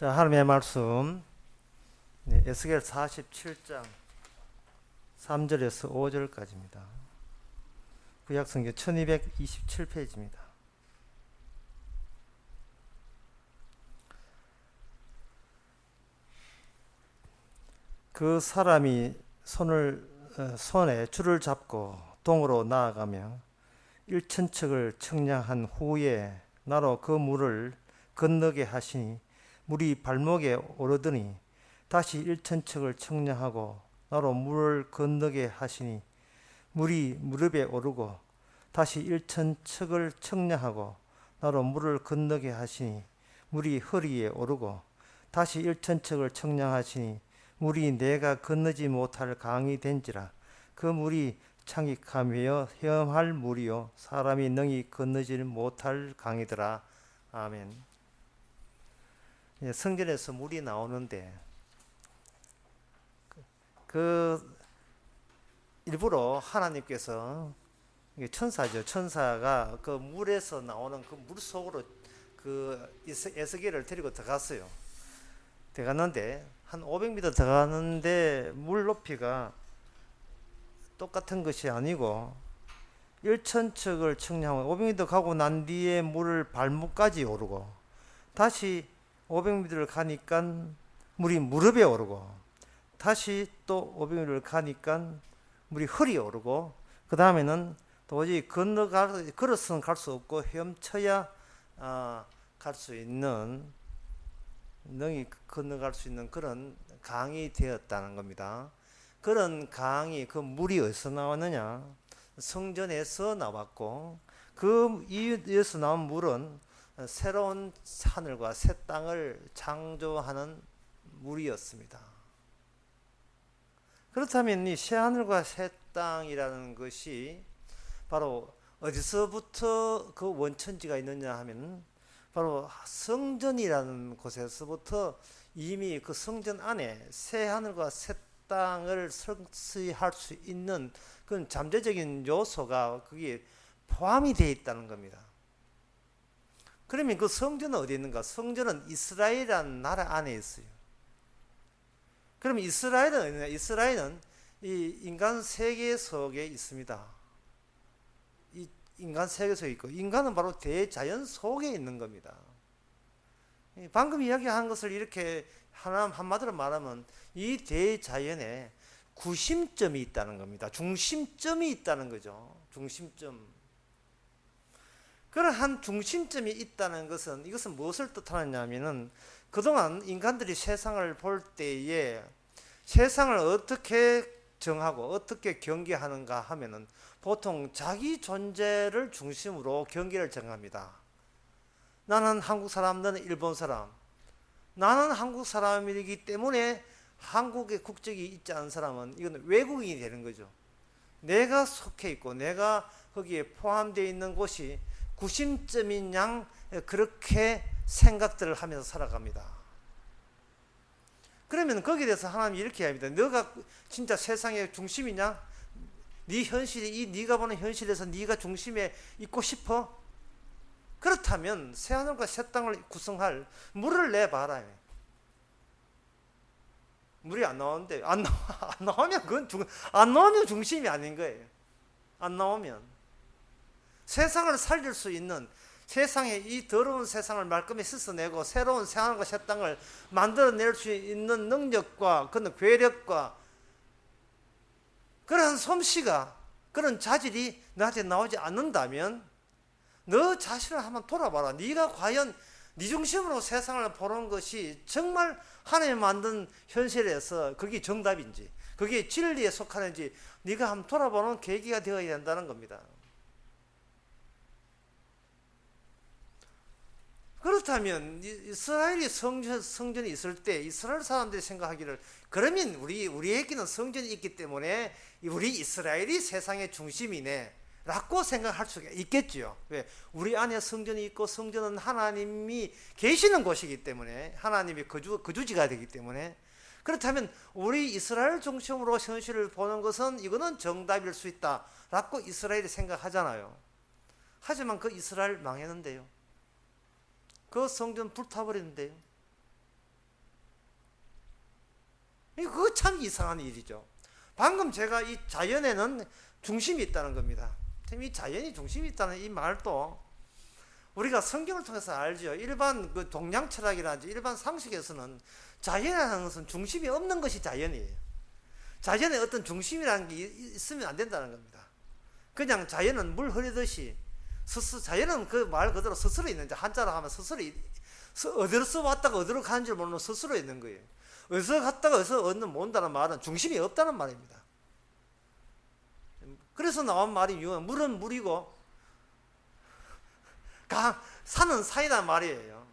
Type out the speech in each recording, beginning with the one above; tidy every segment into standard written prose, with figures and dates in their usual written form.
자, 하나님의 말씀, 에스겔 47장 3절에서 5절까지입니다. 구약성경 1227페이지입니다. 그 사람이 손에 줄을 잡고 동으로 나아가며 1천척을 청량한 후에 나로 그 물을 건너게 하시니 물이 발목에 오르더니 다시 1천척을 청량하고 나로 물을 건너게 하시니 물이 무릎에 오르고 다시 1천척을 청량하고 나로 물을 건너게 하시니 물이 허리에 오르고 다시 1천척을 청량하시니 물이 내가 건너지 못할 강이 된지라. 그 물이 창익하며 헤엄할 물이요 사람이 능히 건너지 못할 강이더라. 아멘. 성전에서 물이 나오는데 그 일부러 하나님께서 천사죠. 천사가 그 물에서 나오는 그 물 속으로 그 에스겔을 데리고 들어갔어요. 들어갔는데 한 500m 들어가는데 물 높이가 똑같은 것이 아니고 1천척을 청량하고 500m 가고 난 뒤에 물을 발목까지 오르고 다시 500m를 가니까 물이 무릎에 오르고 다시 또 500m를 가니까 물이 허리에 오르고 그 다음에는 도저히 걸어서는 갈 수 없고 헤엄쳐야 갈 수 있는 능히 건너갈 수 있는 그런 강이 되었다는 겁니다. 그런 강이 그 물이 어디서 나왔느냐? 성전에서 나왔고 그 이에서 나온 물은 새로운 하늘과 새 땅을 창조하는 물이었습니다. 그렇다면 이 새 하늘과 새 땅이라는 것이 바로 어디서부터 그 원천지가 있느냐 하면 바로 성전이라는 곳에서부터 이미 그 성전 안에 새 하늘과 새 땅을 성취할 수 있는 그런 잠재적인 요소가 거기에 포함이 되어 있다는 겁니다. 그러면 그 성전은 어디 있는가? 성전은 이스라엘이라는 나라 안에 있어요. 그러면 이스라엘은 어디 있느냐? 이스라엘은 이 인간 세계 속에 있습니다. 이 인간 세계 속에 있고 인간은 바로 대자연 속에 있는 겁니다. 방금 이야기한 것을 이렇게 한마디로 말하면 이 대자연에 구심점이 있다는 겁니다. 중심점이 있다는 거죠. 중심점. 그러한 중심점이 있다는 것은 이것은 무엇을 뜻하느냐면은 그동안 인간들이 세상을 볼 때에 세상을 어떻게 정하고 어떻게 경계하는가 하면은 보통 자기 존재를 중심으로 경계를 정합니다. 나는 한국 사람, 너는 일본 사람. 나는 한국 사람이기 때문에 한국의 국적이 있지 않은 사람은 이건 외국인이 되는 거죠. 내가 속해 있고 내가 거기에 포함되어 있는 곳이 구심점인 양 그렇게 생각들을 하면서 살아갑니다. 그러면 거기에 대해서 하나님이 이렇게 합니다. 너가 진짜 세상의 중심이냐? 네 현실이 네가 보는 현실에서 네가 중심에 있고 싶어? 그렇다면 새하늘과 새 땅을 구성할 물을 내봐라. 물이 안 나오는데 안 나오면 그건 안 나오면 중심이 아닌 거예요. 안 나오면 세상을 살릴 수 있는 세상에 이 더러운 세상을 말끔히 씻어내고 새로운 새하늘과 새 땅을 만들어낼 수 있는 능력과 그런 괴력과 그런 솜씨가 그런 자질이 너한테 나오지 않는다면 너 자신을 한번 돌아봐라. 네가 과연 네 중심으로 세상을 보는 것이 정말 하나님 만든 현실에서 그게 정답인지 그게 진리에 속하는지 네가 한번 돌아보는 계기가 되어야 된다는 겁니다. 그렇다면 이스라엘이 성전이 있을 때 이스라엘 사람들이 생각하기를 그러면 우리에게는 성전이 있기 때문에 우리 이스라엘이 세상의 중심이네 라고 생각할 수가 있겠죠. 왜? 우리 안에 성전이 있고 성전은 하나님이 계시는 곳이기 때문에 하나님이 거주지가 되기 때문에 그렇다면 우리 이스라엘 중심으로 현실을 보는 것은 이거는 정답일 수 있다 라고 이스라엘이 생각하잖아요. 하지만 그 이스라엘 망했는데요. 그 성전 불타버리는데요. 그거 참 이상한 일이죠. 방금 제가 이 자연에는 중심이 있다는 겁니다. 이 자연이 중심이 있다는 이 말도 우리가 성경을 통해서 알죠. 일반 그 동양 철학이라든지 일반 상식에서는 자연이라는 것은 중심이 없는 것이 자연이에요. 자연에 어떤 중심이라는 게 있으면 안 된다는 겁니다. 그냥 자연은 물 흐르듯이 자연은 그 말 그대로 스스로 있는, 한자로 하면 스스로 어디로서 왔다가 어디로 가는 줄 모르는 스스로 있는 거예요. 어디서 갔다가 어디서 온다는 말은 중심이 없다는 말입니다. 그래서 나온 말이 물은 물이고 산은 산이란 말이에요.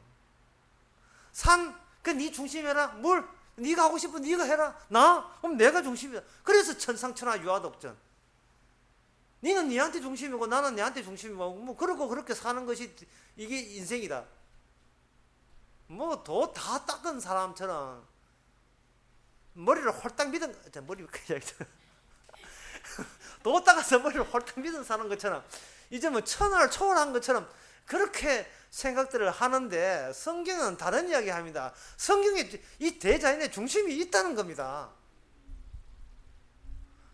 그 네 중심해라. 물, 네가 하고 싶은 네가 해라. 그럼 내가 중심이다. 그래서 천상천하 유아독전. 너는 네한테 중심이고 나는 네한테 중심이고 뭐 그러고 그렇게 사는 것이 이게 인생이다. 뭐 도 다 닦은 사람처럼 머리를 홀딱 믿은, 머리 도 닦아서 머리를 홀딱 믿은 사는 것처럼 이제 뭐 천하를 초월한 것처럼 그렇게 생각들을 하는데 성경은 다른 이야기 합니다. 성경에 이 대자연의 중심이 있다는 겁니다.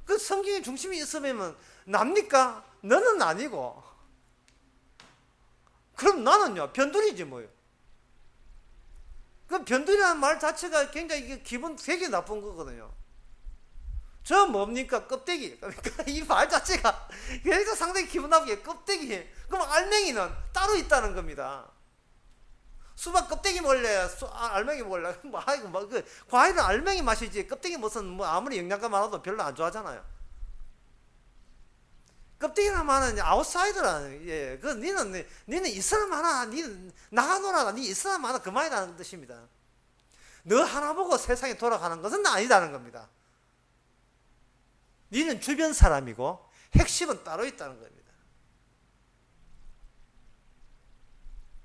그 성경의 중심이 있으면 납니까? 너는 아니고. 그럼 나는요? 변두리지 뭐요. 그 변두리라는 말 자체가 굉장히 기분 되게 나쁜 거거든요. 저 뭡니까? 껍데기. 그러니까 이 말 자체가 굉장히 상당히 기분 나쁘게 껍데기. 그럼 알맹이는 따로 있다는 겁니다. 수박 껍데기 먹을래? 알맹이 먹을래? 과일은 알맹이 맛이지. 껍데기 무슨 뭐 아무리 영양가 많아도 별로 안 좋아하잖아요. 껍데기란 말은 아웃사이더라는, 예, 그 니는 있으나 마나, 니는 나가노라, 니 있으나 마나 그 말이라는 뜻입니다. 너 하나 보고 세상이 돌아가는 것은 아니다는 겁니다. 니는 주변 사람이고 핵심은 따로 있다는 겁니다.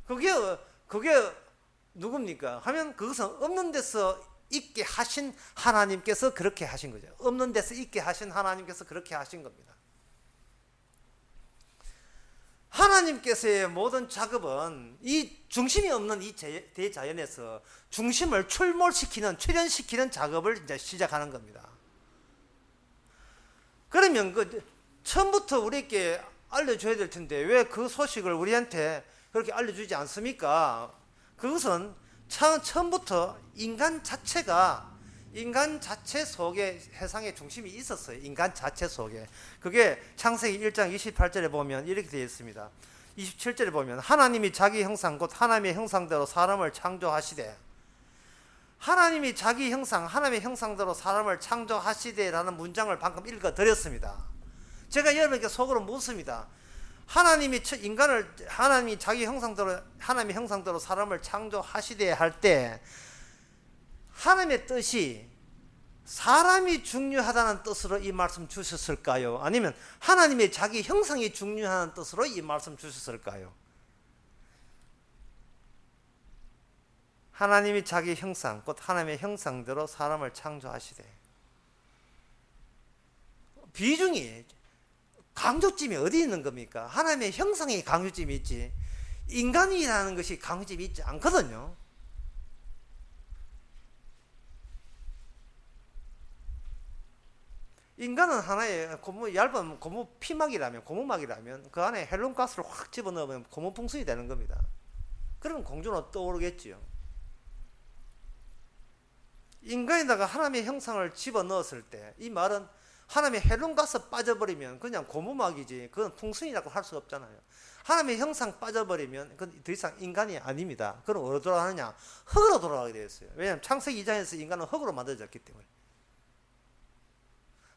그게 누굽니까? 하면 그것은 없는 데서 있게 하신 하나님께서 그렇게 하신 거죠. 없는 데서 있게 하신 하나님께서 그렇게 하신 겁니다. 하나님께서의 모든 작업은 이 중심이 없는 이 대자연에서 중심을 출현시키는 작업을 이제 시작하는 겁니다. 그러면 처음부터 우리에게 알려줘야 될 텐데 왜 그 소식을 우리한테 그렇게 알려주지 않습니까? 그것은 처음부터 인간 자체 속에 세상의 중심이 있었어요. 인간 자체 속에. 그게 창세기 1장 28절에 보면 이렇게 되어 있습니다. 27절에 보면 하나님이 자기 형상 곧 하나님의 형상대로 사람을 창조하시되, 하나님이 자기 형상, 하나님의 형상대로 사람을 창조하시되라는 문장을 방금 읽어드렸습니다. 제가 여러분께 속으로 묻습니다. 하나님이 자기 형상대로, 하나님의 형상대로 사람을 창조하시되 할 때 하나님의 뜻이 사람이 중요하다는 뜻으로 이 말씀 주셨을까요? 아니면 하나님의 자기 형상이 중요한 뜻으로 이 말씀 주셨을까요? 하나님이 자기 형상, 곧 하나님의 형상대로 사람을 창조하시되. 비중이, 강조점이 어디 있는 겁니까? 하나님의 형상이 강조점이 있지 인간이라는 것이 강조점이 있지 않거든요. 인간은 하나의 얇은 고무 피막이라면, 고무막이라면 그 안에 헬륨가스를 확 집어넣으면 고무풍선이 되는 겁니다. 그러면 공주는 떠오르겠지요. 인간에다가 하나님의 형상을 집어넣었을 때 이 말은 하나님의 헬륨가스 빠져버리면 그냥 고무막이지 그건 풍선이라고 할 수 없잖아요. 하나님의 형상 빠져버리면 그건 더 이상 인간이 아닙니다. 그럼 어디로 돌아가느냐? 흙으로 돌아가게 되어 있어요. 왜냐하면 창세기 2장에서 인간은 흙으로 만들어졌기 때문에.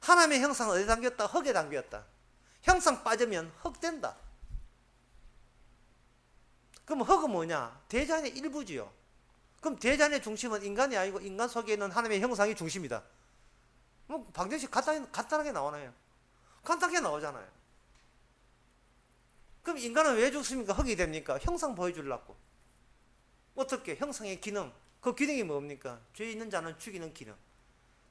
하나님의 형상은 어디 담겼다? 흙에 담겼다. 형상 빠지면 흙 된다. 그럼 흙은 뭐냐? 대자연의 일부지요. 그럼 대자연의 중심은 인간이 아니고 인간 속에 있는 하나님의 형상이 중심이다. 뭐 방정식 간단하게 나오나요? 간단하게 나오잖아요. 그럼 인간은 왜 죽습니까? 흙이 됩니까? 형상 보여주려고. 어떻게? 형상의 기능. 그 기능이 뭡니까? 죄 있는 자는 죽이는 기능.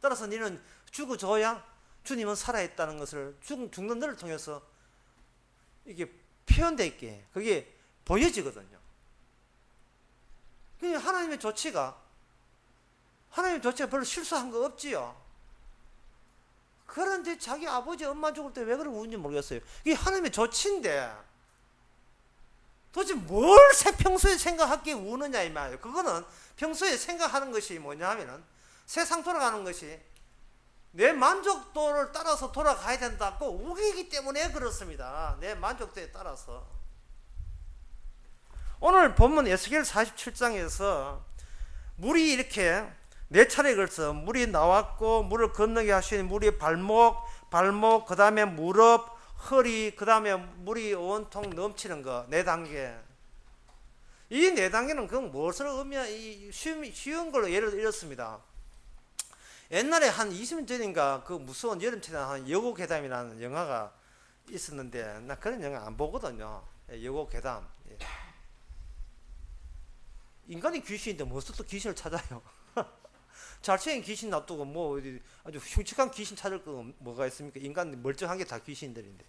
따라서 너는 죽어줘야 주님은 살아있다는 것을 죽는 너를 통해서 이게 표현되어 있게 그게 보여지거든요. 하나님의 조치가 하나님 도대체 별로 실수한 거 없지요. 그런데 자기 아버지 엄마 죽을 때 왜 그러고 우는지 모르겠어요. 이게 하나님의 조치인데 도대체 뭘 평소에 생각하기에 우느냐 이 말이에요. 그거는 평소에 생각하는 것이 뭐냐 하면은 세상 돌아가는 것이 내 만족도를 따라서 돌아가야 된다고 우기기 때문에 그렇습니다. 내 만족도에 따라서. 오늘 본문 에스겔 47장에서 물이 이렇게 네 차례 걸쳐 물이 나왔고 물을 건너게 하시니 물이 발목 그 다음에 무릎, 허리, 그 다음에 물이 온통 넘치는 거 네 단계. 이 네 단계는 그 무엇을 쉬운 걸로 예를 들었습니다. 옛날에 한 20년 전인가 그 무서운 여름철에 한 여고괴담이라는 영화가 있었는데 나 그런 영화 안 보거든요. 여고괴담. 인간이 귀신인데 무엇을 또 귀신을 찾아요. 잘생긴 귀신 놔두고 뭐 아주 흉측한 귀신 찾을 거 뭐가 있습니까? 인간 멀쩡한 게 다 귀신들인데.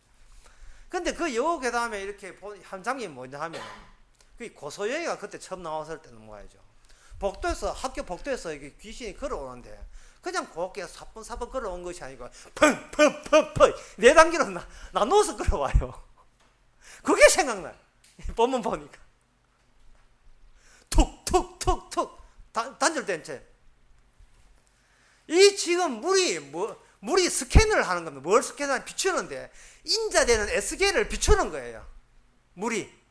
근데 그 여고괴담에 이렇게 한 장면이 뭐냐 하면 그 고소영이가 그때 처음 나왔을 때는 뭐야죠. 학교 복도에서 이게 귀신이 걸어오는데 그냥 곱게 사뿐사뿐 걸어온 것이 아니고 펑펑펑펑 네 단계로 나눠서 걸어와요. 그게 생각나요. 본문 보니까 툭툭툭툭 단절된 채. 이 지금 물이 스캔을 하는 겁니다. 뭘 스캔하면 비추는데 인자되는 에스겔을 비추는 거예요. 물이.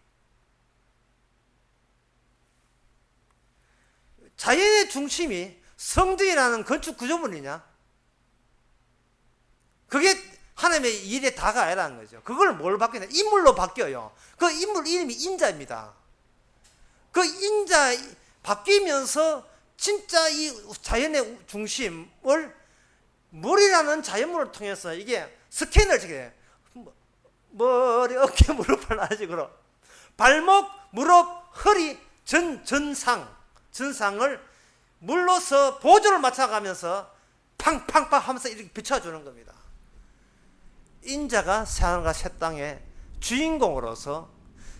자연의 중심이 성전이라는 건축 구조물이냐? 그게 하나님의 일의 다가 아니라는 거죠. 그걸 뭘 바뀌냐? 인물로 바뀌어요. 그 인물 이름이 인자입니다. 그 인자 바뀌면서 진짜 이 자연의 중심을 물이라는 자연물을 통해서 이게 스캔을 지게 머리, 어깨, 무릎을 아직으로 발목, 무릎, 허리, 전상을 물로서 보조를 맞춰가면서 팡팡팡 하면서 이렇게 비춰주는 겁니다. 인자가 새하늘과 새 땅의 주인공으로서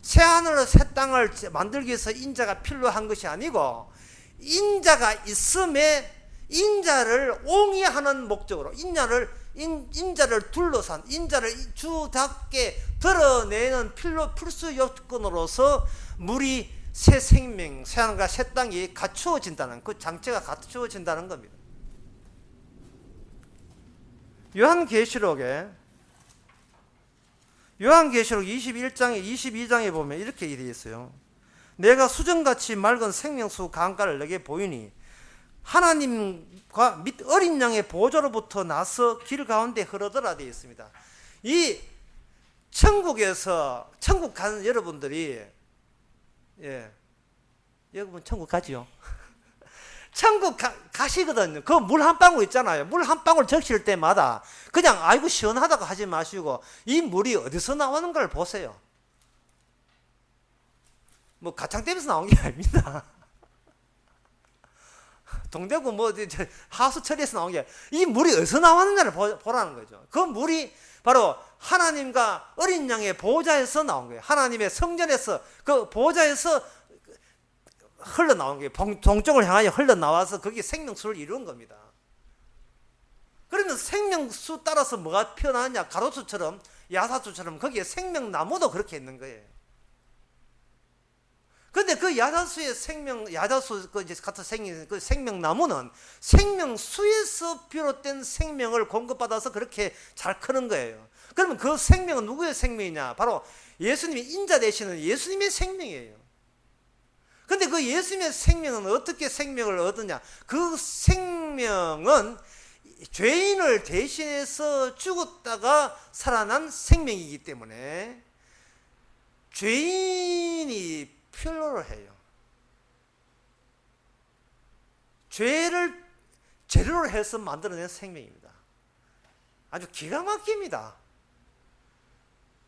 새하늘과 새 땅을 만들기 위해서 인자가 필요한 것이 아니고 인자가 있음에 인자를 옹이하는 목적으로 인자를 둘러싼 인자를 주답게 드러내는 필수 요건으로서 물이 새 생명, 새하늘과 새 땅이 갖추어진다는 그 장치가 갖추어진다는 겁니다. 요한계시록 21장에 22장에 보면 이렇게 되어 있어요. 내가 수정같이 맑은 생명수 강가를 내게 보이니 하나님과 및 어린 양의 보좌로부터 나서 길 가운데 흐르더라 되어 있습니다. 이 천국 가는 여러분들이 여러분 천국 가지요? 천국 가시거든요. 그 물 한 방울 있잖아요. 물 한 방울 적실 때마다 그냥 아이고 시원하다고 하지 마시고 이 물이 어디서 나오는 걸 보세요. 뭐 가창댐에서 나온 게 아닙니다. 동대구 하수처리에서 나온 게 이 물이 어디서 나왔느냐를 보라는 거죠. 그 물이 바로 하나님과 어린 양의 보좌에서 나온 거예요. 하나님의 성전에서 그 보좌에서 흘러나온 거예요. 동쪽을 향하여 흘러나와서 거기에 생명수를 이룬 겁니다. 그러면 생명수 따라서 뭐가 피어나느냐? 가로수처럼 야사수처럼 거기에 생명나무도 그렇게 있는 거예요. 근데 그 야자수 같은 생긴 그 생명나무는 생명수에서 비롯된 생명을 공급받아서 그렇게 잘 크는 거예요. 그러면 그 생명은 누구의 생명이냐? 바로 예수님이 인자 되시는 예수님의 생명이에요. 근데 그 예수님의 생명은 어떻게 생명을 얻느냐? 그 생명은 죄인을 대신해서 죽었다가 살아난 생명이기 때문에 죄인이 필요로 해요. 죄를 재료로 해서 만들어낸 생명입니다. 아주 기가 막힙니다.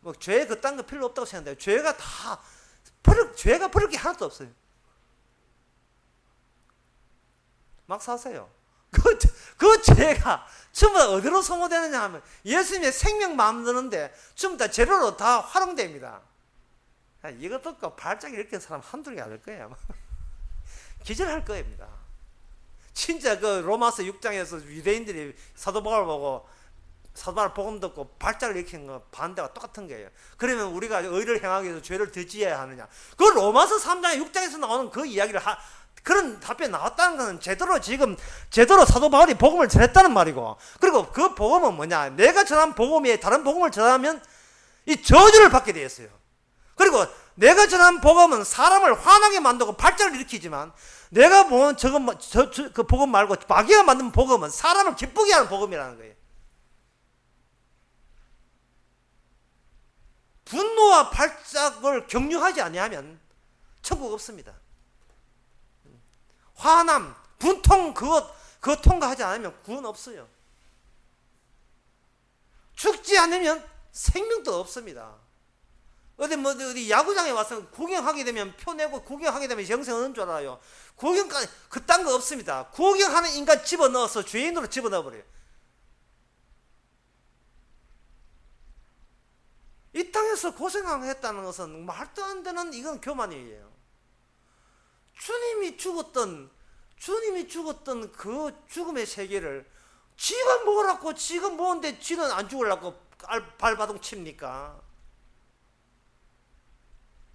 뭐 죄 그딴 거 필요 없다고 생각해요. 죄가 버릴 게 하나도 없어요. 막 사세요. 그 죄가 전부 다 어디로 소모되느냐 하면 예수님의 생명 만드는데 전부 다 재료로 다 활용됩니다. 이거 듣고 발작 일으킨 사람 한두 개 안 될 거예요. 기절할 겁니다. 진짜 그 로마서 6장에서 유대인들이 사도 바울 보고 사도 바울 복음 듣고 발작을 일으킨 거 반대가 똑같은 거예요. 그러면 우리가 의를 행하기 위해서 죄를 더 지어야 하느냐? 그 로마서 3장 6장에서 나오는 그 이야기를 그런 답변이 나왔다는 것은 제대로 사도 바울이 복음을 전했다는 말이고, 그리고 그 복음은 뭐냐? 내가 전한 복음이 다른 복음을 전하면 이 저주를 받게 되었어요. 그리고 내가 전한 복음은 사람을 화나게 만들고 발작을 일으키지만, 내가 본 그 복음 말고 마귀가 만든 복음은 사람을 기쁘게 하는 복음이라는 거예요. 분노와 발작을 격려하지 아니하면 천국 없습니다. 화남, 분통 그거 통과하지 않으면 구원 없어요. 죽지 않으면 생명도 없습니다. 어디 야구장에 와서 구경하게 되면 표 내고 구경하게 되면 영생 얻는 줄 알아요. 구경까지 그딴 거 없습니다. 구경하는 인간 집어넣어서 죄인으로 집어넣어버려요. 이 땅에서 고생했다는 것은 말도 안 되는 이건 교만이에요. 주님이 죽었던 그 죽음의 세계를 지가 뭐라고, 지가 뭐인데 지는 안 죽으려고 발바둥 칩니까?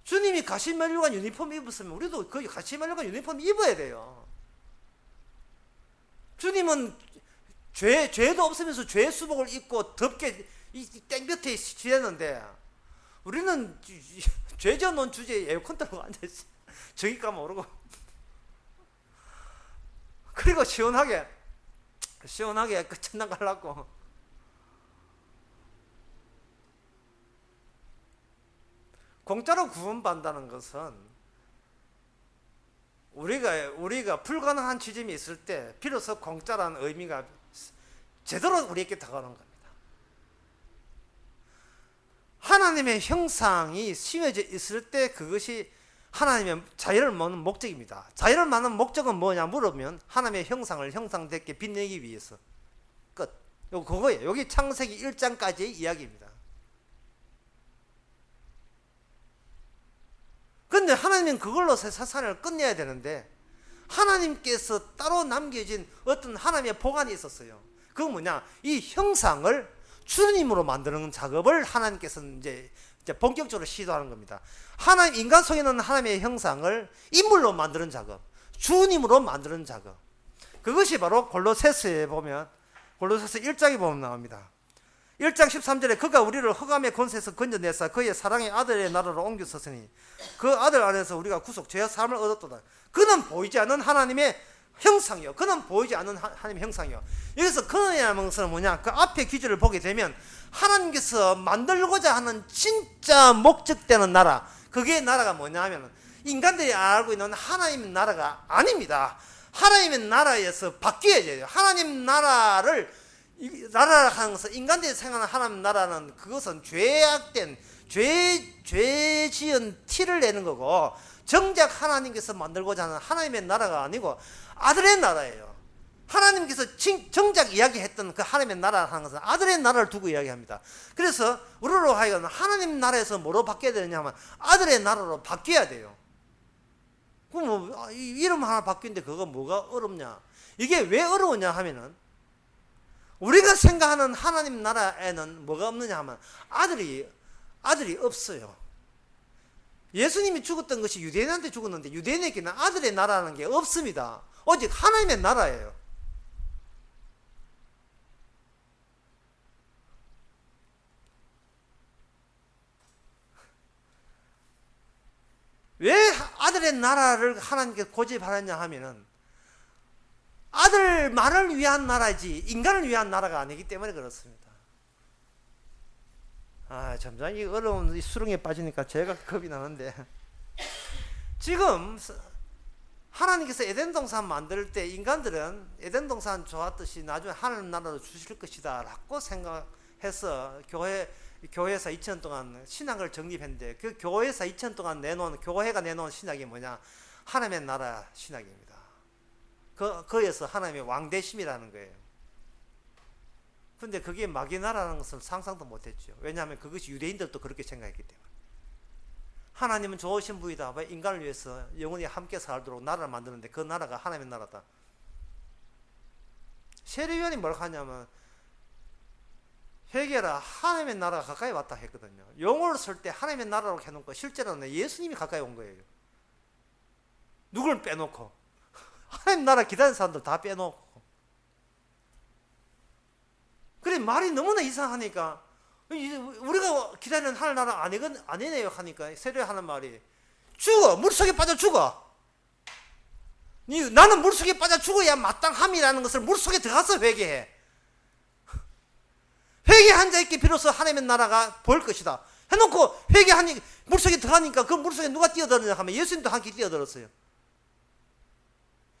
주님이 가시멜로간 유니폼 입었으면 우리도 그 가시멜로간 유니폼 입어야 돼요. 주님은 죄도 없으면서 죄 수복을 입고 덥게 이 땡볕에 지냈는데, 우리는 죄져 놓은 주제에 에어컨 틀고 앉아있어. 저기가 모르고. 그리고 시원하게 끝장난 가려고. 공짜로 구원받는다는 것은 우리가 불가능한 지점이 있을 때 비로소 공짜라는 의미가 제대로 우리에게 다가오는 겁니다. 하나님의 형상이 심어져 있을 때 그것이 하나님의 자유를 먹는 목적입니다. 자유를 먹는 목적은 뭐냐 물으면 하나님의 형상을 형상되게 빛내기 위해서. 끝. 그거예요. 여기 창세기 1장까지의 이야기입니다. 그런데 하나님은 그걸로 세상을 끝내야 되는데, 하나님께서 따로 남겨진 어떤 하나님의 보관이 있었어요. 그건 뭐냐? 이 형상을 주님으로 만드는 작업을 하나님께서는 이제 본격적으로 시도하는 겁니다. 인간 속에 있는 하나님의 형상을 인물로 만드는 작업, 주님으로 만드는 작업. 그것이 바로 골로새서에 보면, 골로새서 1장에 보면 나옵니다. 1장 13절에 그가 우리를 흑암의 권세에서 건져내사 그의 사랑의 아들의 나라로 옮겼었으니 그 아들 안에서 우리가 구속 죄와 사함을 얻었도다. 그는 보이지 않는 하나님의 형상이요. 그는 보이지 않는 하나님의 형상이요. 여기서 그는이라는 것은 뭐냐? 그 앞에 기준을 보게 되면 하나님께서 만들고자 하는 진짜 목적되는 나라, 그게 나라가 뭐냐 하면 인간들이 알고 있는 하나님의 나라가 아닙니다. 하나님의 나라에서 바뀌어야 돼요. 하나님 나라를 나라라 하는 것은, 인간들이 생각하는 하나님 나라는 그것은 죄악된 죄 지은 티를 내는 거고, 정작 하나님께서 만들고자 하는 하나님의 나라가 아니고 아들의 나라예요. 하나님께서 정작 이야기했던 그 하나님의 나라를 하는 것은 아들의 나라를 두고 이야기합니다. 그래서 우리로 하여금 하나님 나라에서 뭐로 바뀌어야 되느냐 하면 아들의 나라로 바뀌어야 돼요. 그럼 뭐 이름 하나 바뀌는데 그거 뭐가 어렵냐? 이게 왜 어려우냐 하면은, 우리가 생각하는 하나님 나라에는 뭐가 없느냐 하면 아들이 없어요. 예수님이 죽었던 것이 유대인한테 죽었는데 유대인에게는 아들의 나라라는 게 없습니다. 오직 하나님의 나라예요. 왜 아들의 나라를 하나님께 고집하느냐 하면은, 아들만을 위한 나라지 인간을 위한 나라가 아니기 때문에 그렇습니다. 점점 이 어려운 이 수렁에 빠지니까 제가 겁이 나는데, 지금 하나님께서 에덴 동산 만들 때 인간들은 에덴 동산 좋았듯이 나중에 하나님 나라로 주실 것이다 라고 생각해서 교회에서 2000년 동안 신학을 정립했는데, 그 교회에서 2000년 동안 교회가 내놓은 신학이 뭐냐? 하나님의 나라 신학입니다. 거기에서 하나님의 왕대심이라는 거예요. 근데 그게 마귀 나라라는 것을 상상도 못했죠. 왜냐하면 그것이 유대인들도 그렇게 생각했기 때문에. 하나님은 좋으신 분이다. 인간을 위해서 영원히 함께 살도록 나라를 만드는데 그 나라가 하나님의 나라다. 세례요한이 뭐라고 하냐면 회개라 하나님의 나라가 가까이 왔다 했거든요. 용어를 쓸 때 하나님의 나라로 해놓고 실제로는 예수님이 가까이 온 거예요. 누구를 빼놓고 하나님 나라 기다리는 사람들 다 빼놓고. 그래 말이 너무나 이상하니까 우리가 기다리는 하늘 나라 아니네요 하니까 세례 하는 말이 죽어 물속에 빠져 죽어. 나는 물속에 빠져 죽어야 마땅함이라는 것을 물속에 들어가서 회개해. 회개한 자에게 비로소 하나님의 나라가 보일 것이다 해놓고 회개하니 물속에 들어가니까 그 물속에 누가 뛰어들었냐 하면 예수님도 함께 뛰어들었어요.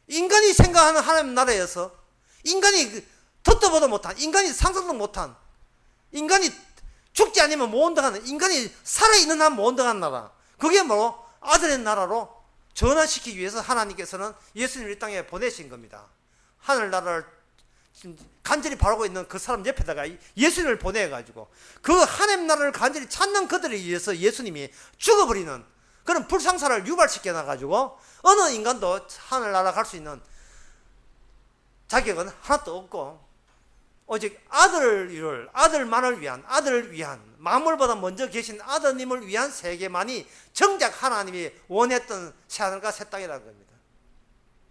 인간이 생각하는 하나님 나라에서 인간이 듣도 보도 못한, 인간이 상상도 못한, 인간이 죽지 않으면 못 온다는, 인간이 살아있는 한 못 온다는 나라, 그게 뭐 아들의 나라로 전환시키기 위해서 하나님께서는 예수님을 이 땅에 보내신 겁니다. 하늘나라를 간절히 바라고 있는 그 사람 옆에다가 예수님을 보내가지고 그 하나님 나라를 간절히 찾는 그들에 의해서 예수님이 죽어버리는 그런 불상사를 유발시켜 놔가지고 어느 인간도 하늘나라 갈 수 있는 자격은 하나도 없고 오직 아들만을 위한, 아들을 위한, 만물보다 먼저 계신 아드님을 위한 세계만이 정작 하나님이 원했던 새하늘과 새 땅이라는 겁니다.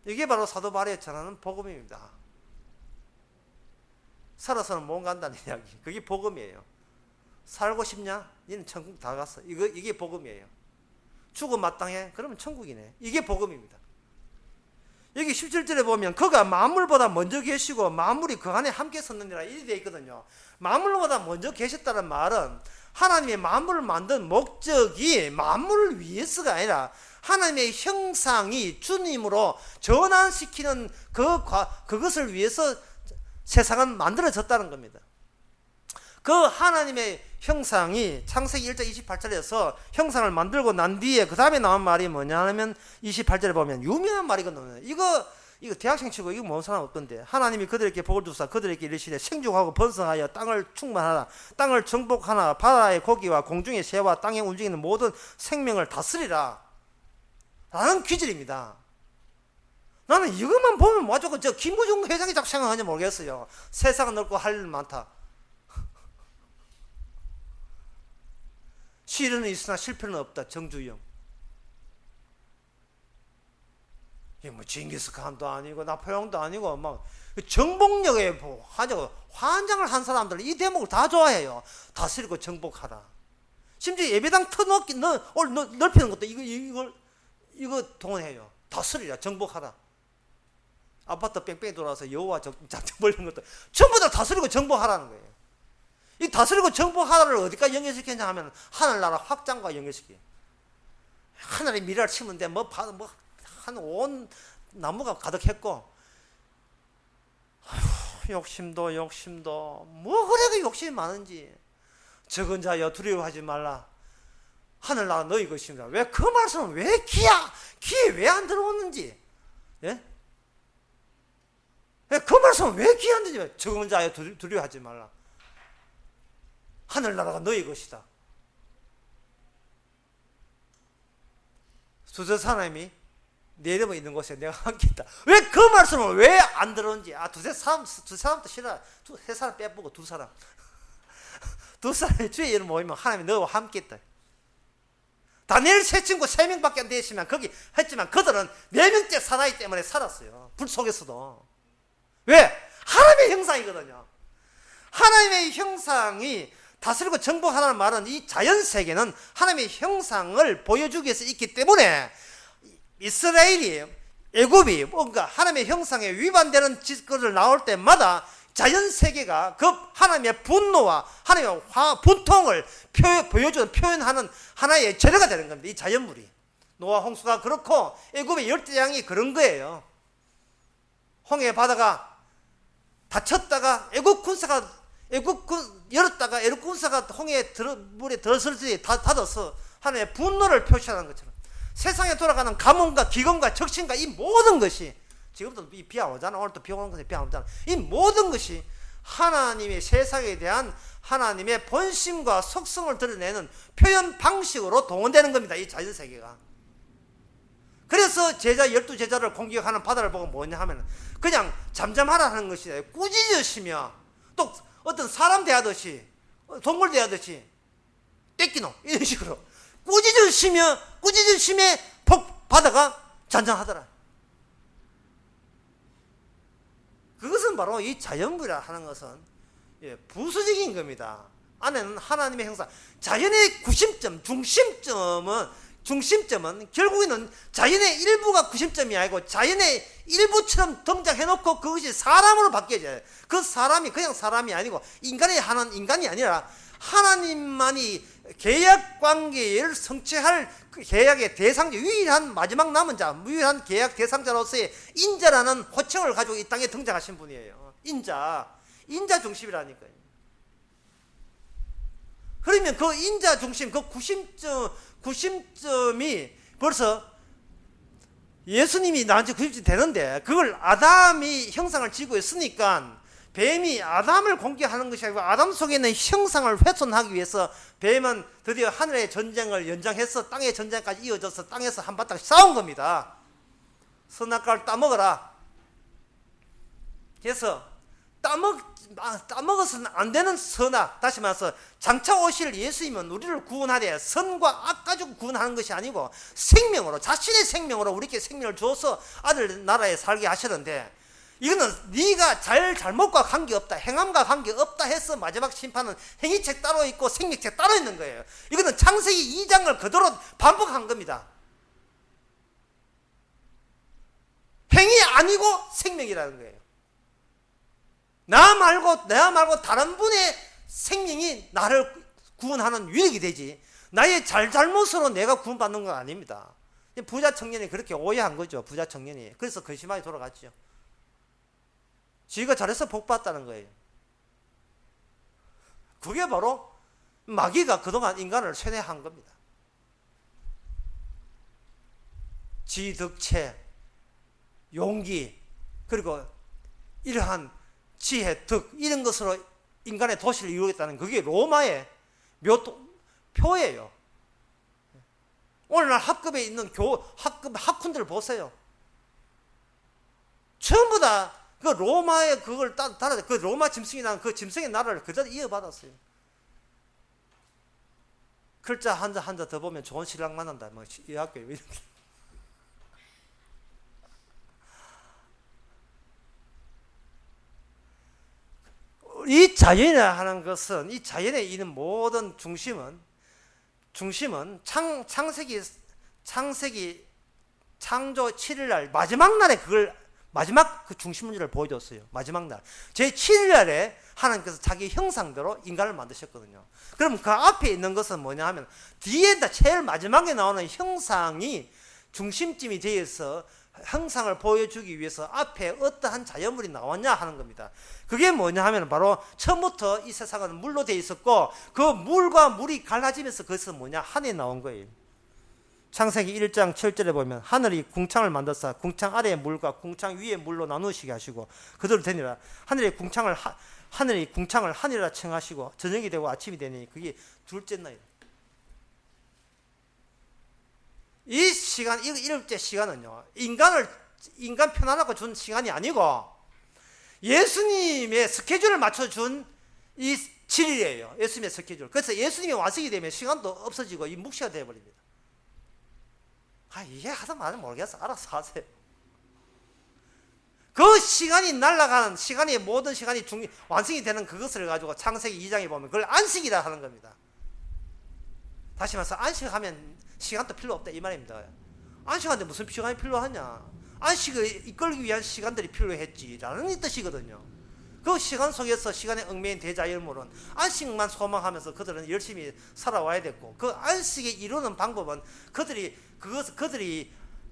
이게 바로 사도 바울이 전하는 복음입니다. 살아서는 못 간다는 이야기. 그게 복음이에요. 살고 싶냐? 너는 천국 다 갔어. 이게 복음이에요. 죽어 마땅해? 그러면 천국이네. 이게 복음입니다. 여기 17절에 보면 그가 만물보다 먼저 계시고 만물이 그 안에 함께 섰느니라 이렇게 되어 있거든요. 만물보다 먼저 계셨다는 말은 하나님의 만물을 만든 목적이 만물을 위해서가 아니라 하나님의 형상이 주님으로 전환시키는 그것을 위해서 세상은 만들어졌다는 겁니다. 그 하나님의 형상이 창세기 1장 28절에서 형상을 만들고 난 뒤에 그 다음에 나온 말이 뭐냐면 28절에 보면 유명한 말이거든요. 이거 대학생 치고 이거 모르는 사람 없던데. 하나님이 그들에게 복을 주사 그들에게 이르시되 생육하고 번성하여 땅을 충만하라. 땅을 정복하나 바다의 고기와 공중의 새와 땅에 움직이는 모든 생명을 다스리라 라는 귀절입니다. 나는 이것만 보면 뭐죠? 저 김구중 회장이 자꾸 생각하는지 모르겠어요. 세상은 넓고 할 일 많다. 실현은 있으나 실패는 없다. 정주영. 이게 뭐 징기스칸도 아니고 나포레옹도 아니고 막 정복력에 환장을 한 사람들은 이 대목을 다 좋아해요. 다스리고 정복하라. 심지어 예배당 터놓기 넓히는 것도 이거 동원해요. 다스리라, 정복하라. 아파트 뺑뺑이 돌아서 여호와 작정 벌리는 것도 전부 다 다스리고 정복하라는 거예요. 이 다스리고 정복하라를 어디까지 연결시켰냐 하면 하늘나라 확장과 연결시켜요. 하늘에 미라를 치면 한 온 나무가 가득했고, 아휴, 욕심도 뭐 그래가 욕심이 많은지. 적은 자여 두려워하지 말라. 하늘나라 너희 것입니다. 왜 그 말씀은 왜 귀에 왜 안 들어오는지. 예? 그 말씀은 왜 귀에 안 들지? 적은 자여 두려워하지 말라. 하늘나라가 너희 것이다. 두세 사람이 내 이름이 있는 곳에 내가 함께 있다. 왜 그 말씀을 왜 안 들었는지. 두세 사람도 싫어. 세 사람 빼보고 두 사람. 두 사람이 주의 이름 모이면 하나님이 너와 함께 있다. 다니엘 세 친구 3명밖에 안 되었지만 거기 했지만 그들은 4명째 살아있기 때문에 살았어요. 불 속에서도. 왜? 하나님의 형상이거든요. 하나님의 형상이 다스리고 정복하라는 말은 이 자연세계는 하나님의 형상을 보여주기 위해서 있기 때문에 이스라엘이 애굽이 뭔가 하나님의 형상에 위반되는 짓거리를 나올 때마다 자연세계가 그 하나님의 분노와 하나님의 분통을 표현하는 하나의 재료가 되는 겁니다. 이 자연물이. 노아 홍수가 그렇고 애굽의 열대양이 그런 거예요. 홍해 바다가 닫혔다가 열었다가 애굽 군사가 홍해 물에 들어설지 닫아서 하나님의 분노를 표시하는 것처럼 세상에 돌아가는 가뭄과 기근과 적신과 이 모든 것이 지금도 비 안 오잖아. 오늘 또 비 오는 것에 비 안 오잖아. 이 모든 것이 하나님의 세상에 대한 하나님의 본심과 속성을 드러내는 표현 방식으로 동원되는 겁니다. 이 자연세계가. 그래서 제자 12제자를 공격하는 바다를 보고 뭐냐 하면 그냥 잠잠하라 하는 것이 아니라 꾸짖으시며 또 어떤 사람 대하듯이 동물 대하듯이 떼끼노 이런 식으로 꾸짖으심에 바다가 잔잔하더라. 그것은 바로 이 자연부라 하는 것은 부수적인 겁니다. 안에는 하나님의 형상, 자연의 구심점, 중심점은 결국에는 자연의 일부가 구심점이 아니고 자연의 일부처럼 동작해놓고 그것이 사람으로 바뀌어져요. 그 사람이 그냥 사람이 아니고 인간의 하나는 인간이 아니라 하나님만이 계약 관계를 성취할 그 계약의 대상자, 유일한 마지막 남은 자, 유일한 계약 대상자로서의 인자라는 호칭을 가지고 이 땅에 등장하신 분이에요. 인자 중심이라니까요. 그러면 그 인자 중심, 그 구심점이 벌써 예수님이 나한테 구심점이 되는데 그걸 아담이 형상을 지고 있으니까 뱀이 아담을 공격하는 것이 아니고 아담 속에 있는 형상을 훼손하기 위해서 뱀은 드디어 하늘의 전쟁을 연장해서 땅의 전쟁까지 이어져서 땅에서 한바탕 싸운 겁니다. 선악과를 따먹어라. 그래서 따먹어서는 안 되는 선악, 다시 말해서 장차 오실 예수님은 우리를 구원하되 선과 악 가지고 구원하는 것이 아니고 생명으로, 자신의 생명으로 우리에게 생명을 주어서 아들 나라에 살게 하시는데, 이거는 네가 잘못과 관계없다, 행함과 관계없다 해서 마지막 심판은 행위책 따로 있고 생명책 따로 있는 거예요. 이거는 창세기 2장을 그대로 반복한 겁니다. 행위 아니고 생명이라는 거예요. 나 말고 다른 분의 생명이 나를 구원하는 유익이 되지, 나의 잘못으로 내가 구원받는 건 아닙니다. 부자 청년이 그렇게 오해한 거죠. 부자 청년이. 그래서 근심하게 돌아갔죠. 지가 잘해서 복 받았다는 거예요. 그게 바로 마귀가 그동안 인간을 쇠뇌한 겁니다. 지득체, 용기, 그리고 이러한 지혜, 덕, 이런 것으로 인간의 도시를 이루겠다는, 그게 로마의 표예요. 오늘날 학급에 있는 학군들 보세요. 전부 다 그 로마의 그걸 따라, 그 로마 짐승이 난 그 짐승의 나라를 그대로 이어받았어요. 글자 한자 더 보면 좋은 신랑 만난다, 뭐, 이 학교에 이렇게. 이 자연이라 하는 것은, 이 자연에 있는 모든 중심은 창세기 창조 7일날 마지막 날에 그걸 마지막 그 중심 문제를 보여줬어요. 마지막 날 제 7일날에 하나님께서 자기 형상대로 인간을 만드셨거든요. 그럼 그 앞에 있는 것은 뭐냐 하면 뒤에다 제일 마지막에 나오는 형상이 중심점이 되어서 형상을 보여주기 위해서 앞에 어떠한 자연물이 나왔냐 하는 겁니다. 그게 뭐냐 하면 바로 처음부터 이 세상은 물로 되어 있었고 그 물과 물이 갈라지면서 그것은 뭐냐, 하늘이 나온 거예요. 창세기 1장 7절에 보면 하늘이 궁창을 만들사 궁창 아래의 물과 궁창 위의 물로 나누시게 하시고 그대로 되니라. 하늘이 궁창을 하늘이라稱하시고 저녁이 되고 아침이 되니 그게 둘째 날이에요. 이 시간, 일째 시간은요, 인간 편안하고 준 시간이 아니고 예수님의 스케줄을 맞춰준 이 7일이에요. 예수님의 스케줄. 그래서 예수님이 완성이 되면 시간도 없어지고 이 묵시가 되어버립니다. 이해하든 말든 모르겠어. 알아서 하세요. 그 시간이 날아가는, 모든 시간이 완성이 되는 그것을 가지고 창세기 2장에 보면 그걸 안식이라 하는 겁니다. 다시 말해서 안식하면 시간도 필요 없다 이 말입니다. 안식하는데 무슨 시간이 필요하냐? 안식을 이끌기 위한 시간들이 필요했지라는 뜻이거든요. 그 시간 속에서 시간에 얽매인 대자연물은 안식만 소망하면서 그들은 열심히 살아와야 됐고, 그 안식에 이루는 방법은 그들이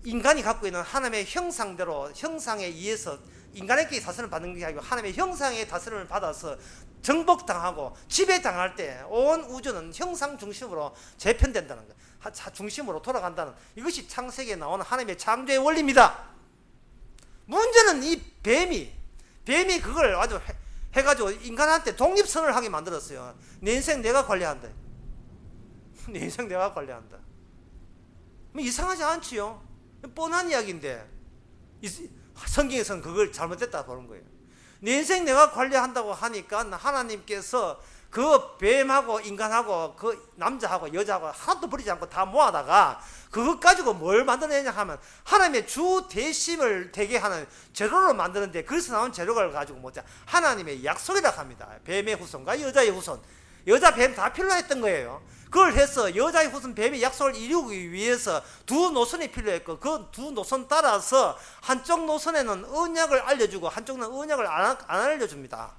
인간이 갖고 있는 하나님의 형상대로, 형상에 의해서 인간에게 다스림을 받는 게 아니고 하나님의 형상의 다스림을 받아서 정복당하고 지배당할 때 온 우주는 형상 중심으로 재편된다는 거예요. 중심으로 돌아간다는, 이것이 창세기에 나오는 하나님의 창조의 원리입니다. 문제는 이 뱀이 그걸 아주 해가지고 인간한테 독립선을 하게 만들었어요. 내 인생 내가 관리한다. 내 인생 내가 관리한다. 뭐 이상하지 않지요? 뻔한 이야기인데 성경에서는 그걸 잘못됐다 보는 거예요. 내 인생 내가 관리한다고 하니까 하나님께서 그 뱀하고 인간하고 그 남자하고 여자하고 하나도 버리지 않고 다 모아다가 그것 가지고 뭘 만들어내냐 하면 하나님의 주 대심을 되게 하는 재료를 만드는데, 그래서 나온 재료를 가지고 뭐냐, 하나님의 약속이라고 합니다. 뱀의 후손과 여자의 후손, 여자 뱀 다 필요했던 거예요. 그걸 해서 여자의 후손 뱀의 약속을 이루기 위해서 두 노선이 필요했고, 그 두 노선 따라서 한쪽 노선에는 언약을 알려주고 한쪽은 언약을 안 알려줍니다.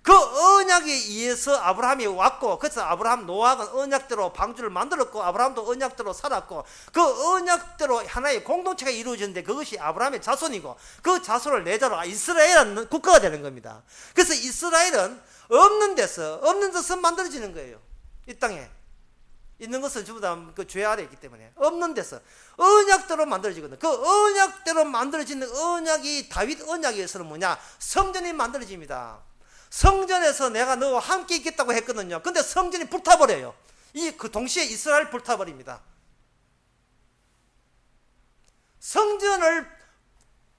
그 언약에 의해서 아브라함이 왔고, 그래서 아브라함 노아가 언약대로 방주를 만들었고, 아브라함도 언약대로 살았고, 그 언약대로 하나의 공동체가 이루어졌는데, 그것이 아브라함의 자손이고, 그 자손을 내자로 이스라엘은 국가가 되는 겁니다. 그래서 이스라엘은 없는 데서 만들어지는 거예요. 이 땅에 있는 것은 전부 다 그 죄 아래 있기 때문에 없는 데서 언약대로 만들어지거든요. 그 언약대로 만들어지는 언약이 다윗 언약에서는 뭐냐, 성전이 만들어집니다. 성전에서 내가 너와 함께 있겠다고 했거든요. 근데 성전이 불타버려요. 그 동시에 이스라엘 불타버립니다. 성전을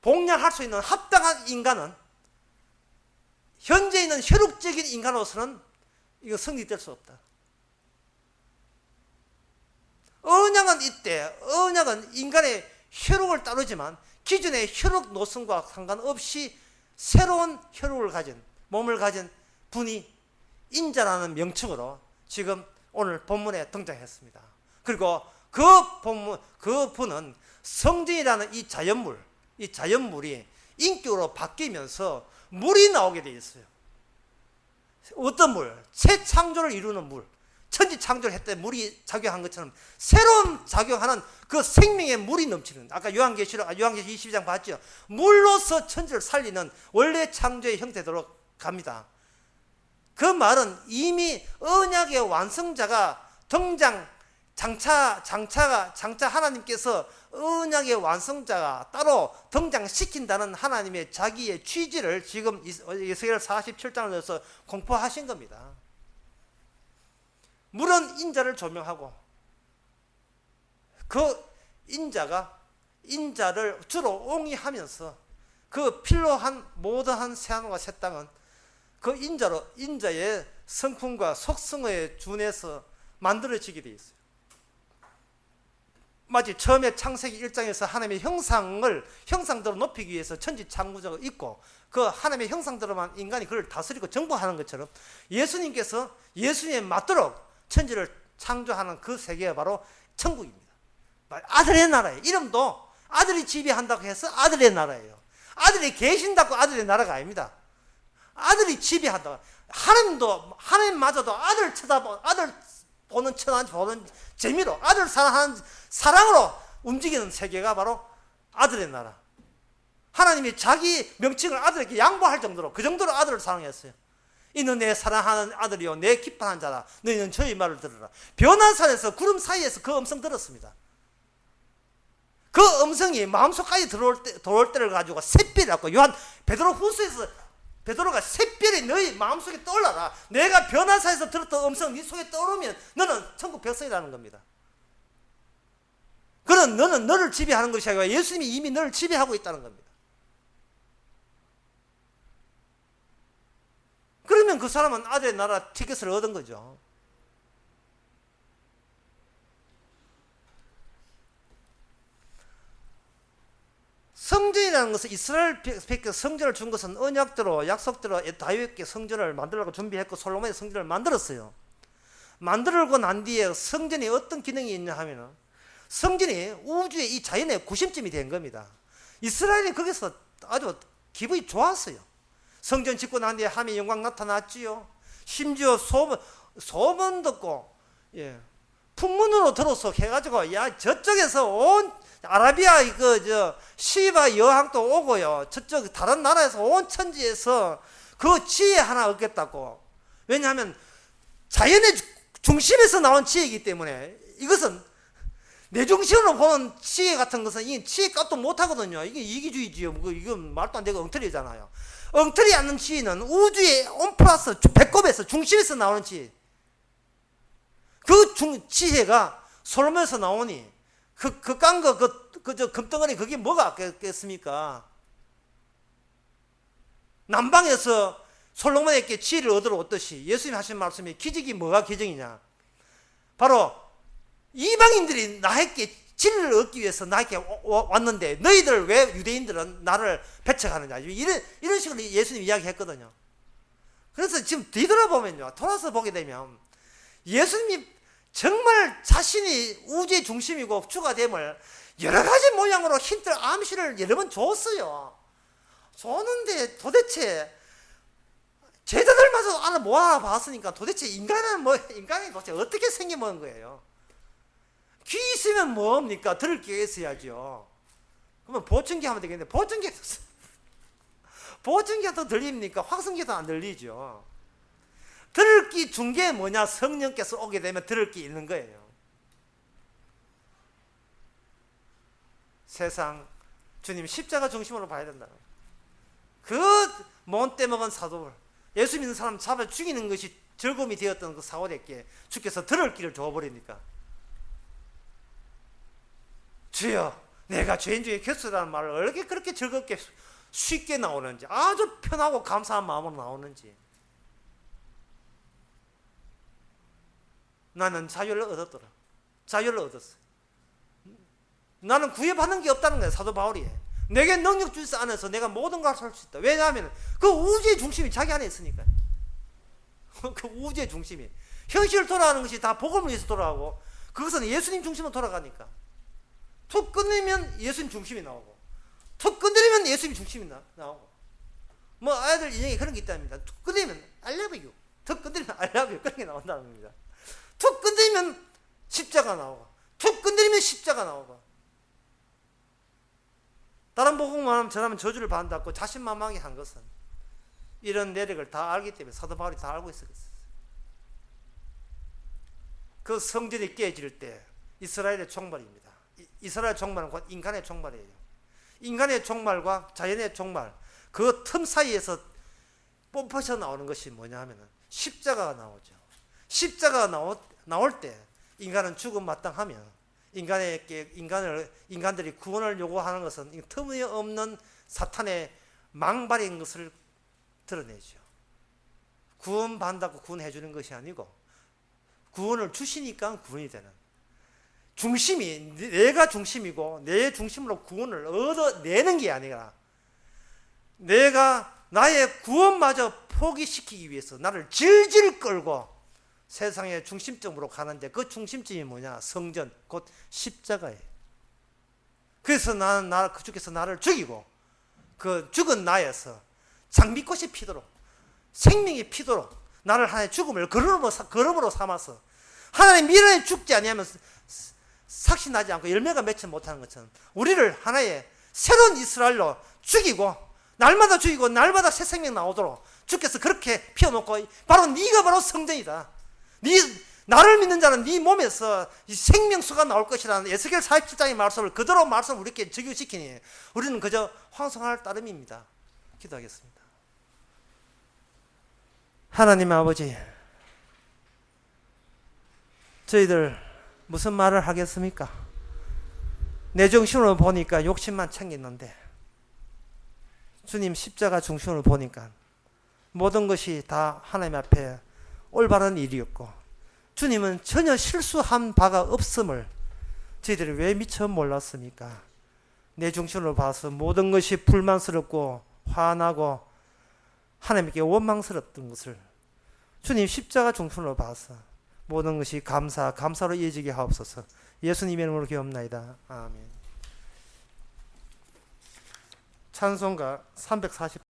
복양할 수 있는 합당한 인간은, 현재 있는 혈육적인 인간으로서는 이거 성립될 수 없다. 언약은 이때, 언약은 인간의 혈육을 따르지만 기존의 혈육 노선과 상관없이 새로운 혈육을 가진, 몸을 가진 분이 인자라는 명칭으로 지금 오늘 본문에 등장했습니다. 그리고 그 분은 성전이라는 이 자연물이 인격으로 바뀌면서 물이 나오게 되어 있어요. 어떤 물? 새 창조를 이루는 물. 천지 창조를 했을 때 물이 작용한 것처럼 새로운 작용하는 그 생명의 물이 넘치는, 아까 요한계시록 22장 봤죠? 물로서 천지를 살리는 원래 창조의 형태대로 갑니다. 그 말은 이미 언약의 완성자가 장차 하나님께서 언약의 완성자가 따로 등장시킨다는 하나님의 자기의 취지를 지금 에스겔 47장을 넣어서 공포하신 겁니다. 물은 인자를 조명하고, 그 인자를 주로 옹이하면서 그 필요한 모든 새하늘과 새 땅은 그 인자의 성품과 속성에 준해서 만들어지게 되어 있어요. 마치 처음에 창세기 1장에서 하나님의 형상대로 높이기 위해서 천지 창조자가 있고, 그 하나님의 형상대로만 인간이 그걸 다스리고 정복하는 것처럼 예수님께서 예수님에 맞도록 천지를 창조하는 그 세계가 바로 천국입니다. 아들의 나라예요. 이름도 아들이 지배한다고 해서 아들의 나라예요. 아들이 계신다고 아들의 나라가 아닙니다. 아들이 지배한다고. 하나님마저도 아들 보는 재미로, 아들 사랑하는 사랑으로 움직이는 세계가 바로 아들의 나라. 하나님이 자기 명칭을 아들에게 양보할 정도로, 그 정도로 아들을 사랑했어요. 이는 내 사랑하는 아들이요 내 기뻐하는 자라. 너희는 저희 말을 들으라. 변화산에서 구름 사이에서 그 음성 들었습니다. 그 음성이 마음속까지 들어올 때를 가지고 샛별이라고, 베드로후서에서 베드로가 샛별이 너희 마음속에 떠올라라. 내가 변화사에서 들었던 음성 네 속에 떠오르면 너는 천국 백성이라는 겁니다. 그런 너는 너를 지배하는 것이 아니라 예수님이 이미 너를 지배하고 있다는 겁니다. 그러면 그 사람은 아들의 나라 티켓을 얻은 거죠. 성전이라는 것은 이스라엘 백성 성전을 준 것은 언약대로 약속대로 다윗께 성전을 만들려고 준비했고 솔로몬의 성전을 만들었어요. 만들고 난 뒤에 성전이 어떤 기능이 있냐 하면은 성전이 우주의 이 자연의 구심점이 된 겁니다. 이스라엘이 거기서 아주 기분이 좋았어요. 성전 짓고 난 뒤에 하나님의 영광 나타났지요. 심지어 소문 듣고, 풍문으로 들어서 해가지고, 야, 저쪽에서 온 아라비아 시바 여왕도 오고요. 저쪽 다른 나라에서 온 천지에서 그 지혜 하나 얻겠다고. 왜냐하면 자연의 중심에서 나온 지혜이기 때문에, 이것은 내 중심으로 보는 지혜 같은 것은 이 지혜 값도 못하거든요. 이게 이기주의지요. 이건 말도 안 되고 엉터리잖아요. 엉터리 않는 지혜는 우주의 온플러스 배꼽에서 중심에서 나오는 지혜. 그 지혜가 솔로몬에서 나오니 그 깐 거, 저 금덩어리 그게 뭐가 아깝겠습니까? 남방에서 솔로몬에게 지혜를 얻으러 왔듯이 예수님 하신 말씀이 기적이 뭐가 기적이냐? 바로 이방인들이 나에게 진리를 얻기 위해서 나에게 왔는데 너희들 왜 유대인들은 나를 배척하느냐? 이런 식으로 예수님 이야기했거든요. 그래서 지금 뒤돌아보면요, 돌아서 보게 되면 예수님이 정말 자신이 우주의 중심이고 주가 됨을 여러 가지 모양으로 힌트, 암시를 여러 번 줬어요. 줬는데 도대체 제자들마저 알아 모아봤으니까 도대체 인간이 도대체 어떻게 생겨먹은 거예요? 귀 있으면 뭡니까? 들을 귀가 있어야죠. 그러면 보청기 하면 되겠는데 보청기도 들립니까? 확성기도 안 들리죠. 들을 귀 준 게 뭐냐? 성령께서 오게 되면 들을 귀 있는 거예요. 세상 주님 십자가 중심으로 봐야 된다. 그 못 떼먹은 사도를 예수 믿는 사람 잡아 죽이는 것이 즐거움이 되었던 그 사울에게 주께서 들을 귀를 줘버리니까 주여 내가 죄인 중에 개수라는 말을 어떻게 그렇게 즐겁게 쉽게 나오는지, 아주 편하고 감사한 마음으로 나오는지. 나는 자유를 얻었더라. 자유를 얻었어. 나는 구애받는 게 없다는 거야. 사도 바울이 내게 능력 주시 안에서 내가 모든 걸 할 수 있다. 왜냐하면 그 우주의 중심이 자기 안에 있으니까. 그 우주의 중심이 현실을 돌아가는 것이 다 복음을 위해서 돌아가고, 그것은 예수님 중심으로 돌아가니까 툭 끊으면 예수님 중심이 나오고, 툭 끊으면 예수님 중심이 나오고. 뭐 아이들 인형에 그런 게 있답니다. 툭 끊으면 I love you, 툭 끊으면 I love you, 그런 게 나온다는 겁니다. 툭 끊으면 십자가 나오고, 툭 끊으면 십자가 나오고. 다른 복음만 하면 저라면 저주를 받는다고 자신만만하게 한 것은 이런 내력을 다 알기 때문에 사도 바울이 다 알고 있었어요. 그 성전이 깨질 때 이스라엘의 종말입니다. 이스라엘 종말은 곧 인간의 종말이에요. 인간의 종말과 자연의 종말, 그 틈 사이에서 뽑혀서 나오는 것이 뭐냐 하면 십자가가 나오죠. 십자가가 나올 때 인간은 죽음 마땅하면 인간들이 구원을 요구하는 것은 터무니없는 사탄의 망발인 것을 드러내죠. 구원받는다고 구원해 주는 것이 아니고 구원을 주시니까 구원이 되는, 중심이 내가 중심이고 내 중심으로 구원을 얻어내는 게 아니라 내가 나의 구원마저 포기시키기 위해서 나를 질질 끌고 세상의 중심점으로 가는데, 그 중심점이 뭐냐? 성전, 곧 십자가예요. 그래서 그 주께서 나를 죽이고 그 죽은 나에서 장미꽃이 피도록, 생명이 피도록 나를 하나의 죽음을 걸음으로 삼아서 하나님 미련에 죽지 아니하면 삭시 나지 않고 열매가 맺지 못하는 것처럼 우리를 하나의 새로운 이스라엘로 죽이고, 날마다 죽이고 날마다 새 생명 나오도록 주께서 그렇게 피워놓고, 바로 네가 바로 성전이다. 나를 믿는 자는 네 몸에서 이 생명수가 나올 것이라는 에스겔 47장의 말씀을 그대로 우리에게 적용시키니 우리는 그저 황송할 따름입니다. 기도하겠습니다. 하나님 아버지, 저희들 무슨 말을 하겠습니까? 내 정신으로 보니까 욕심만 챙겼는데 주님 십자가 중심으로 보니까 모든 것이 다 하나님 앞에 올바른 일이었고, 주님은 전혀 실수한 바가 없음을 저희들이 왜 미처 몰랐습니까? 내 중심으로 봐서 모든 것이 불만스럽고 화나고 하나님께 원망스럽던 것을 주님 십자가 중심으로 봐서 모든 것이 감사로 이어지게 하옵소서. 예수님의 이름으로 기도합나이다. 아멘. 찬송가 340